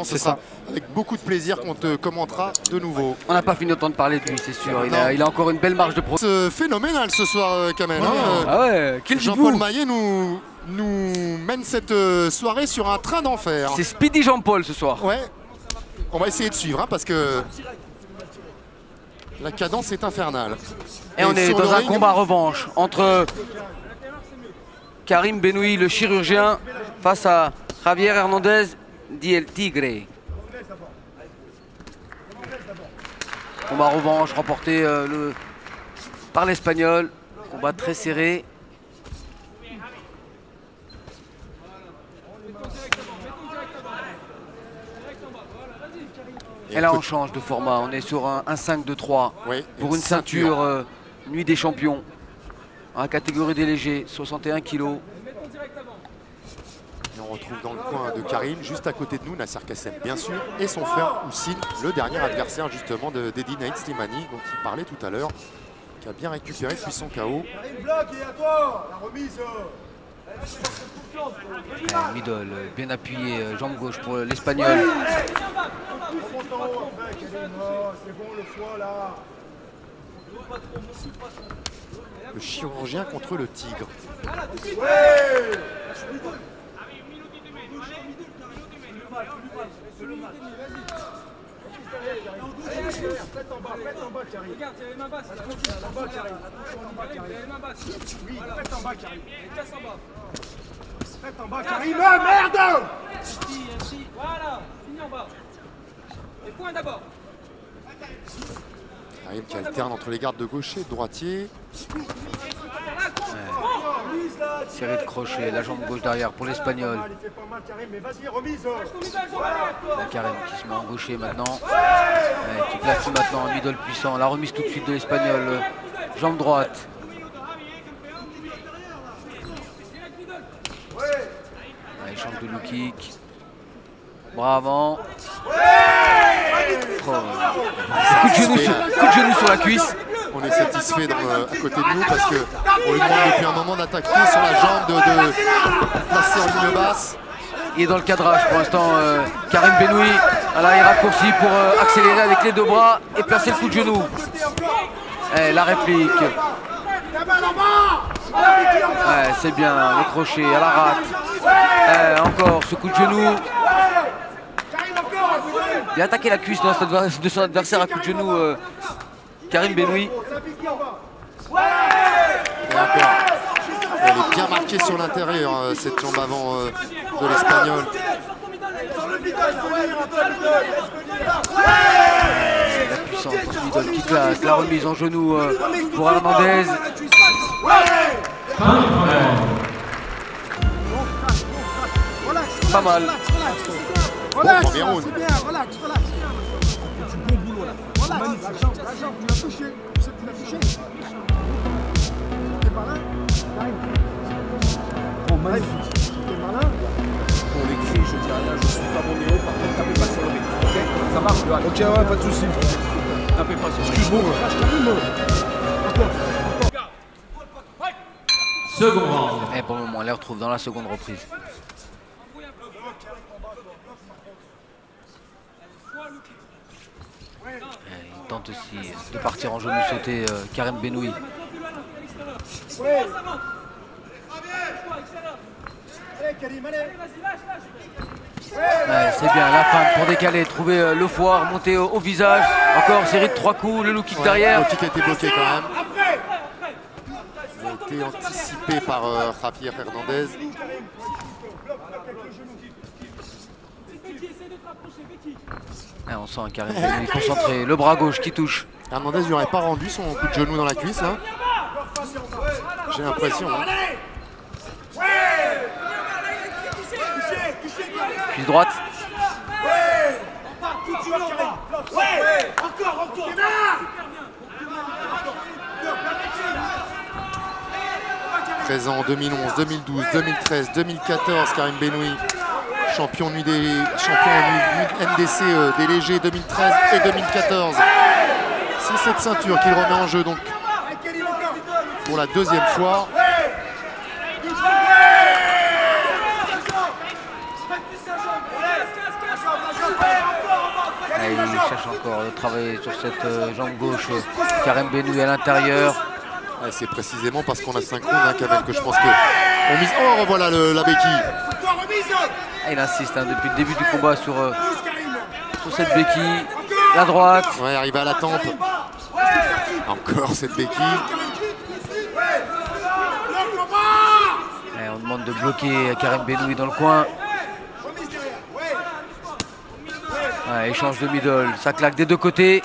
Ce sera avec beaucoup de plaisir qu'on te commentera de nouveau. On n'a pas fini autant de parler de lui, c'est sûr. Il a encore une belle marge de progression. Phénoménal ce soir, Kamel. Ah ouais, quel Jean-Paul Maillet nous mène cette soirée sur un train d'enfer. C'est Speedy Jean-Paul ce soir. Ouais, on va essayer de suivre parce que la cadence est infernale. Et on est dans un combat revanche entre Karim Benoui, le chirurgien, face à Javier Hernandez, dit El Tigre. Combat revanche remporté par l'Espagnol. Combat très serré. Et là on change de format, on est sur un 5-2-3 pour une ceinture Nuit des Champions. En catégorie des légers, 61 kg. Et on retrouve dans le coin de Karim, juste à côté de nous, Nasser Kassem bien sûr, et son frère Houssine, le dernier adversaire justement d'Eddie Naïd Slimani, dont il parlait tout à l'heure, qui a bien récupéré depuis son KO. Middle, bien appuyé, jambe gauche pour l'Espagnol. Le chirurgien contre le tigre. Karim, merde! Voilà, fini en bas. Et point d'abord. Karim qui alterne entre les gardes de gaucher et de droitier. Série de crochets, la jambe gauche derrière pour l'Espagnol. Karim qui se met en gaucher maintenant. Qui place maintenant un middle puissant. La remise tout de suite de l'Espagnol. Jambe droite. Échange de low kick. Bras avant. Coup de genou sur la cuisse. On est satisfait à côté de nous parce qu'on lui demande depuis un moment d'attaquer sur la jambe, de placer en ligne basse. Il est dans le cadrage pour l'instant. Karim Benoui. Là, il raccourcit pour accélérer avec les deux bras et placer le coup de genou. La réplique. C'est bien, le crochet à la rate. Encore ce coup de genou. Il a attaqué la cuisse de son adversaire à coup de genou. Karim Benoui. Elle est bien marquée sur l'intérieur, cette jambe avant de l'Espagnol. La puissance middle qui claque, la remise en genou pour Hernandez. Pas mal. Bon, premier round. Magnifique. La jambe, tu l'as touché. Tu sais que tu l'as touché. T'es malin. Oh, magnifique. T'es malin. Pour les cris, je dis rien, je suis pas bon Néo, par contre, tapez pas sur le rythme. Ok, ça marche, Johan. Ok, ouais, pas de soucis. Tapez pas sur le rythme. Excuse-moi. Encore. Second round. Et pour le moment, on les retrouve dans la seconde reprise. Il tente aussi de partir en genou sauté, Karim Benoui. C'est bien, la fin pour décaler, trouver le foire, monter au visage. Encore série de 3 coups, le low kick derrière. Le kick a été bloqué quand même. Il a été anticipé par Javier Hernandez. On sent un Karim Benoui concentré, le bras gauche qui touche. Hernandez n'aurait pas rendu son coup de genou dans la cuisse là. J'ai l'impression. Cuisse droite. Présent en 2011, 2012, 2013, 2014, Karim Benoui. Champion NDC des légers 2013 et 2014. C'est cette ceinture qu'il remet en jeu donc pour la deuxième fois. cherche encore de travailler sur cette jambe gauche. Karim Benoui à l'intérieur. Ouais, c'est précisément parce qu'on a synchrone, hein, Kamel, que je pense que on mise. Oh, revoilà la béquille. Il insiste hein, depuis le début du combat sur cette béquille. La droite. Ouais, arrivé à la tempe. Encore cette béquille. Et on demande de bloquer Karim Benoui dans le coin. Ouais, échange de middle, ça claque des deux côtés.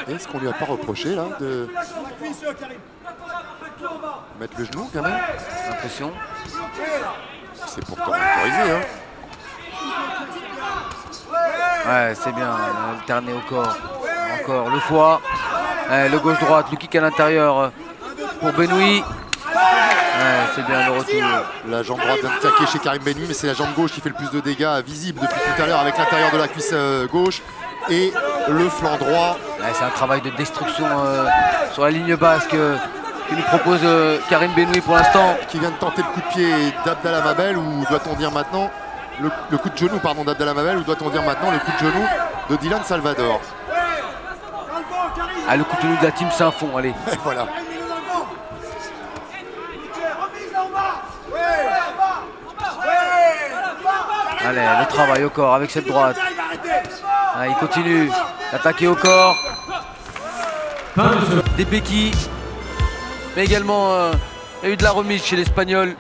Est-ce qu'on lui a pas reproché là de mettre le genou quand même? J'ai l'impression. C'est pourtant autorisé, hein. Ouais, c'est bien, alterné au corps. Encore le foie. Ouais, le gauche-droite, le kick à l'intérieur pour Benoui. Ouais, c'est bien le retour. La jambe droite vient de claquer chez Karim Benoui, mais c'est la jambe gauche qui fait le plus de dégâts visibles depuis tout à l'heure avec l'intérieur de la cuisse gauche et le flanc droit. Ouais, c'est un travail de destruction sur la ligne basse que nous propose Karim Benoui pour l'instant. Qui vient de tenter le coup de pied d'Abdallah Mabel, ou doit-on dire maintenant le coup de genou pardon d'Abdallah Mabel, ou doit-on dire maintenant le coup de genou de Dylan Salvador. Ah, le coup de genou de la team Saint-Fond, allez. Et voilà. Allez, le travail au corps avec cette droite. Ah, il continue d'attaquer au corps. Des béquilles. Mais également, il y a eu de la remise chez l'Espagnol.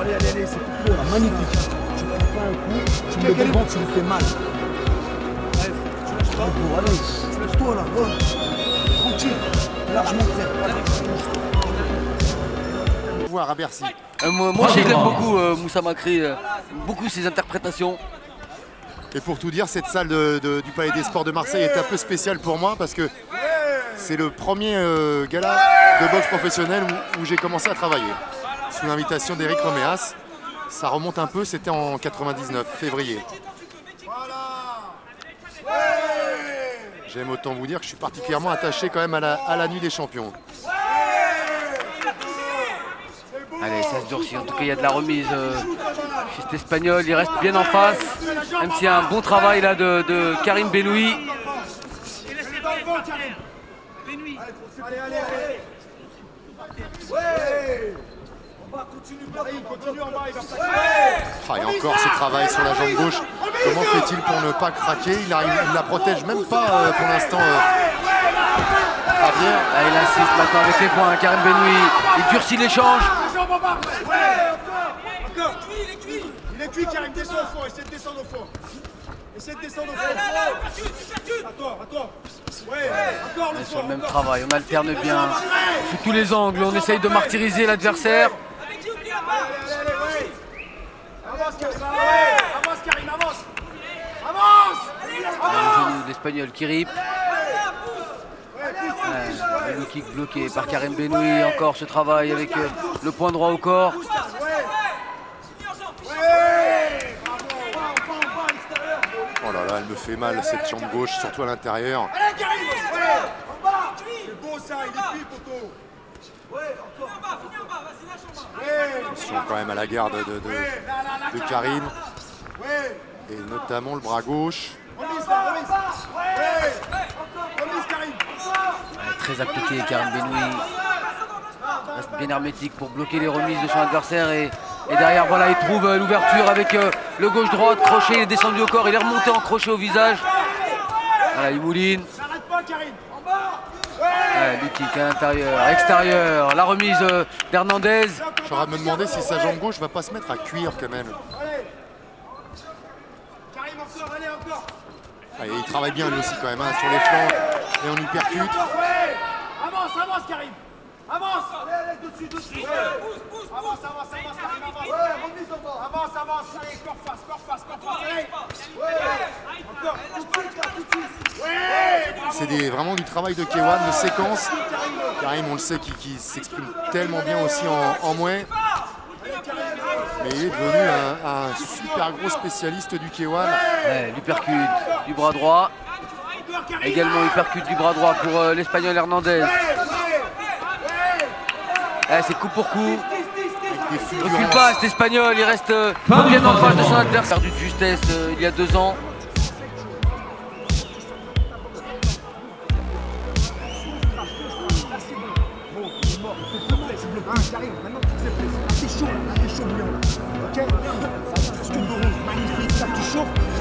Allez, c'est tout court là, magnifique. Tu prends pas un coup, tu me le devant, tu me fais mal. Allez, lève-toi là, tranquille, largement prêt. Voir à Bercy. Moi je l'aime beaucoup, Moussa Makri, beaucoup ses interprétations. Et pour tout dire, cette salle du Palais des Sports de Marseille est un peu spéciale pour moi parce que c'est le premier gala de boxe professionnel où j'ai commencé à travailler. Sous l'invitation d'Éric Roméas. Ça remonte un peu, c'était en 99, février. J'aime autant vous dire que je suis particulièrement attaché quand même à la nuit des champions. Allez, ça se durcit. En tout cas, il y a de la remise chez cet Espagnol. Il reste bien en face. Même s'il y a un bon travail là de Karim Benoui. Ah, et encore ce travail sur la jambe gauche. Comment fait-il pour ne pas craquer? Il la protège même pas pour l'instant. Javier. Là, il insiste maintenant avec les points. Karim Benoui, il durcit l'échange. Il est cuit, Karim, descend au fond, essaie de descendre au fond. Essaie de descendre au fond. À toi. Ouais, encore le fond. Sur le même travail, on alterne bien sous tous les angles. On essaye de martyriser l'adversaire. Avance, Karim, avance. Le genou d'Espagnol qui rip. Le kick bloqué par Karim Benoui. Encore ce travail avec le point droit au corps. Oh là là, elle me fait mal cette jambe gauche, surtout à l'intérieur. C'est beau ça, il est cuit, poteau. Attention quand même à la garde de Karim. Et notamment le bras gauche. Remise, Karim. Très appliqué Karim Benoui. Reste bien hermétique pour bloquer les remises de son adversaire. Et derrière, voilà, il trouve l'ouverture avec le gauche-droite. Crochet, il est descendu au corps. Il est remonté en crochet au visage. Voilà, il mouline. S'arrête pas, Karim. Du kick à l'intérieur, extérieur. La remise d'Hernandez. Je suis en train de me demander si sa jambe gauche va pas se mettre à cuire quand même. Karim, encore. Ah, et il travaille bien lui aussi quand même, hein, sur les flancs. Et on y percute. Avance, Karim. Avance. Allez, dessus. Avance, Karim, avance. Remise en bas. Avance. Allez, corps face. Allez. Encore. C'est vraiment du travail de Kewan, de séquence. Karim, on le sait, qui s'exprime tellement bien aussi en moins. Mais il est devenu un super gros spécialiste du K1. Ouais, l'uppercut du bras droit. Également uppercut du bras droit pour l'Espagnol Hernandez. C'est coup pour coup. Il recule pas cet Espagnol, il reste bien en face de son adversaire. Perdu de justesse il y a 2 ans.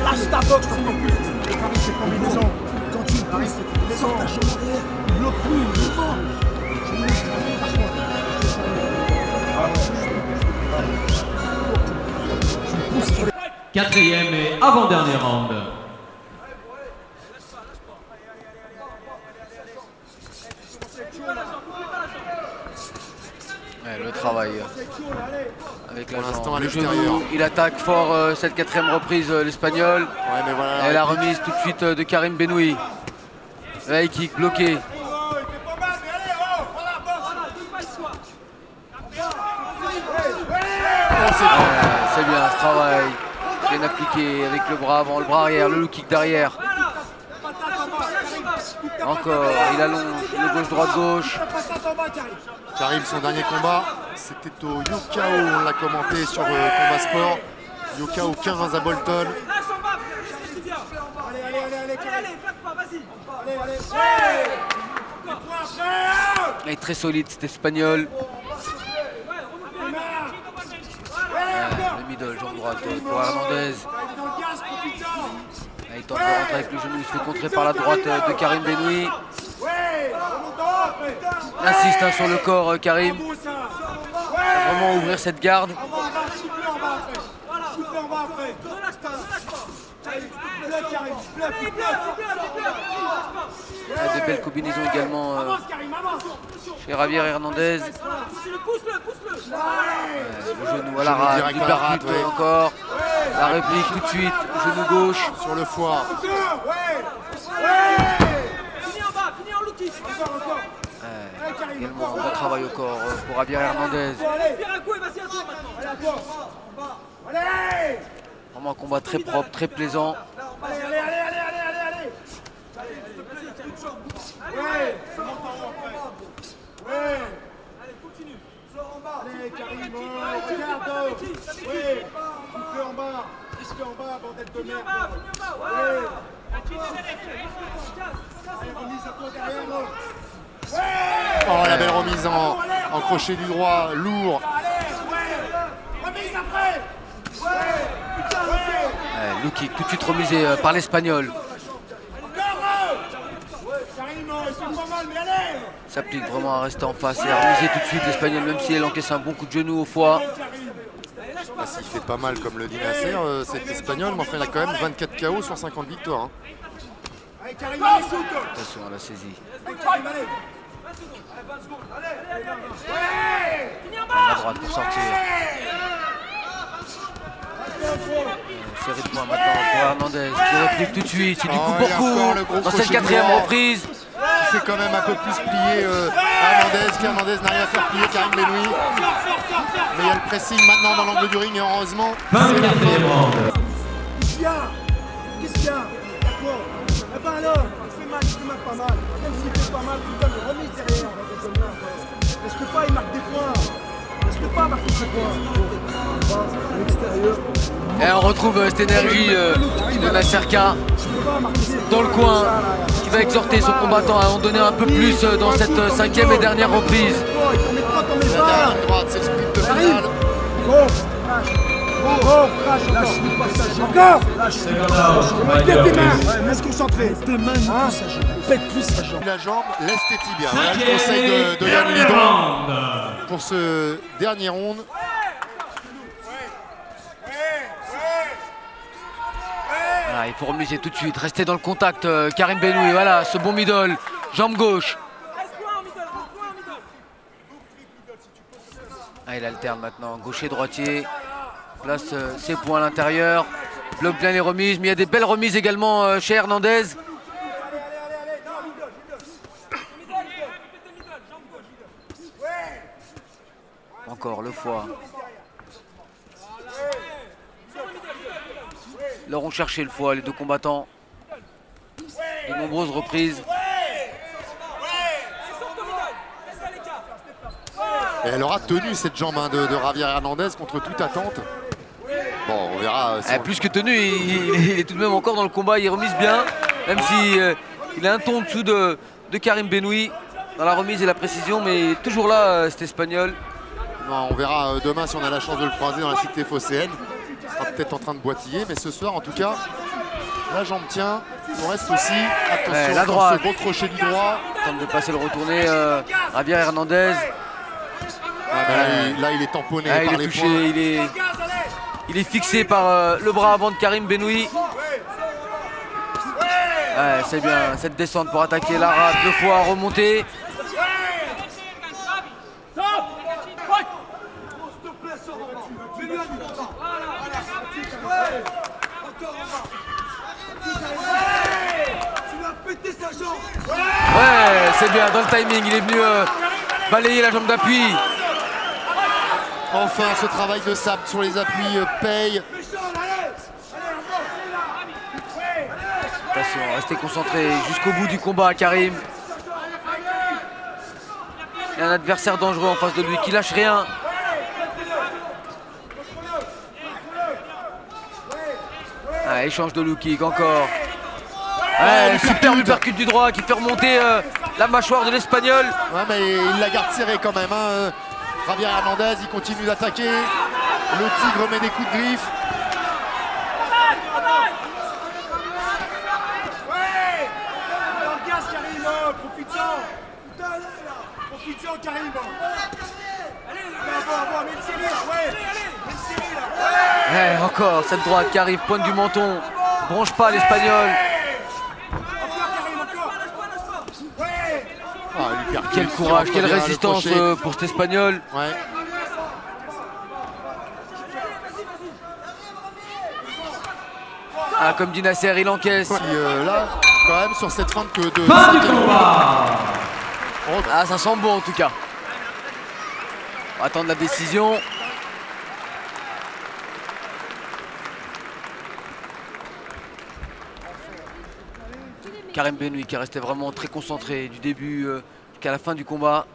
Lâche ta boxe, cette combinaison. Quand tu pousses, sors ta jambe arrière, il bloque plus, il mort. Quatrième et avant-dernier round. Le travail avec la l'instant à le l'extérieur. genou. Il attaque fort cette 4e reprise, l'Espagnol. Ouais, mais voilà, Et la remise tout de suite de Karim Benoui. Là, il kick bloqué. C'est bien ce travail. Bien appliqué avec le bras avant, le bras arrière, le low kick derrière. Encore, il allonge le gauche-droite-gauche. Karim, son dernier combat, c'était au Yokao, on l'a commenté sur Combat Sport. Yokao 15 à Bolton. Il est très solide cet Espagnol. Le middle, jambe droite pour Hernandez. Il tente de rentrer avec le genou, il se fait contrer par la droite de Karim Benoui. Il insiste sur le corps Karim. Il va vraiment ouvrir cette garde. Il y a des belles combinaisons également chez Javier Hernandez. Le genou à la rate, l'uppercut encore. La réplique tout de suite, genou gauche. Sur le foie. Également un bon travail au corps pour Javier Hernandez. Vraiment un combat très propre, très plaisant. Allez, Karim, regarde. Oui, coupe en bas. Coupe en bas, bordel de merde. Allez, remise à toi derrière. Oh, la belle remise en crochet du droit, lourd. Remise après. Low kick tout de suite remisé par l'Espagnol. S'applique vraiment à rester en face et à remiser tout de suite l'Espagnol, même si elle encaisse un bon coup de genou au foie. S'il fait pas mal comme le dit Nasser, cet Espagnol, mais enfin il a quand même 24 KO sur 50 victoires. Hein. Attention à la saisie. À droite pour sortir. Série de points maintenant pour Hernandez qui réplique tout de suite. C'est du coup pour coup dans cette 4e reprise. Il fait quand même un peu plus plier Hernandez, qu'Hernandez n'arrive à faire plier Karim Benoui. Mais il y a le pressing maintenant dans l'angle du ring et heureusement. 24e round. Qu'est-ce qu'il y a? D'accord. Eh ben alors, il fait mal pas mal. Même s'il fait pas mal, tu donnes une remise derrière. Est-ce que pas il marque des points? Est-ce que pas marquer ses points? À l'extérieur. Et on retrouve cette énergie de Nasser K dans le coin qui va exhorter son combattant à en donner un peu plus dans cette 5e et dernière reprise. La dernière droite, c'est le sprint de finale. Encore. Second Bien tes round. mains. Reste concentré. Tes mains, pète plus sa jambe. La jambe, laisse tes tibias. Voilà le conseil de Yann Lidon pour ce dernier round. Voilà, il faut remiser tout de suite, rester dans le contact. Karim Benoui, voilà, ce bon middle, jambe gauche. Il alterne maintenant, gaucher-droitier. Place ses points à l'intérieur. Bloque bien les remises, mais il y a des belles remises également chez Hernandez. Encore le foie. Ils leur ont cherché le foie, les deux combattants. De nombreuses reprises. Et elle aura tenu cette jambe hein, de Javier Hernandez contre toute attente. Bon, on verra. Si on... Plus que tenu, il est tout de même encore dans le combat, il remise bien. Même si il a un ton en dessous de Karim Benoui dans la remise et la précision, mais toujours là, cet Espagnol. Non, on verra demain si on a la chance de le croiser dans la cité phocéenne. Il sera peut-être en train de boitiller, mais ce soir, en tout cas, la jambe tient. On reste aussi, attention, la droite. Ce gros crochet du droit. Tente de passer le retourné, Javier Hernandez. Là, il est tamponné Ah, par il est les touché, poings. il est fixé par le bras avant de Karim Benoui. Ouais, c'est bien, cette descente pour attaquer l'arabe, 2 fois remonter. Ouais, c'est bien, dans le timing, il est venu balayer la jambe d'appui. Enfin, ce travail de sable sur les appuis paye. Attention, restez concentrés jusqu'au bout du combat, Karim. Il y a un adversaire dangereux en face de lui qui lâche rien. Ah, échange de low kick encore. Ouais, super uppercut du droit qui fait remonter la mâchoire de l'Espagnol. Ouais, mais il la garde serrée quand même. Hein. Javier Hernandez, il continue d'attaquer. Le tigre met des coups de griffe. Profite-en, Karim. Ouais, encore cette droite qui arrive, pointe du menton. Bronche pas l'Espagnol. Ah, il percute, Quel courage, il quelle revient, le résistance crochet. pour cet Espagnol. Ouais. Ah, comme dit Nasser, il encaisse. Puis, là, quand même, sur cette fin de Fin du combat. Ah, ça sent bon en tout cas. On va attendre la décision. Karim Benoui qui est resté vraiment très concentré du début jusqu'à la fin du combat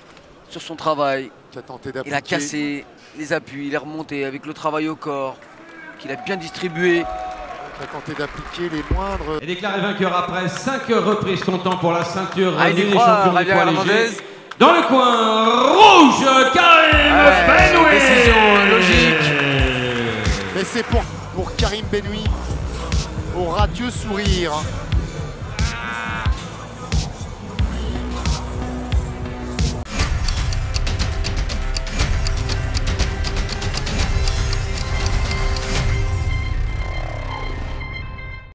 sur son travail. qui a tenté Il a d'appliquer. cassé les appuis, il est remonté avec le travail au corps qu'il a bien distribué. Qui a tenté d'appliquer les moindres. Et déclaré vainqueur après 5 reprises comptant pour la ceinture Ah, il y des croit, champions du Javier poids Hernandez. léger. Dans le coin rouge, Karim Benoui. Décision logique. Mais c'est pour Karim Benoui au radieux sourire.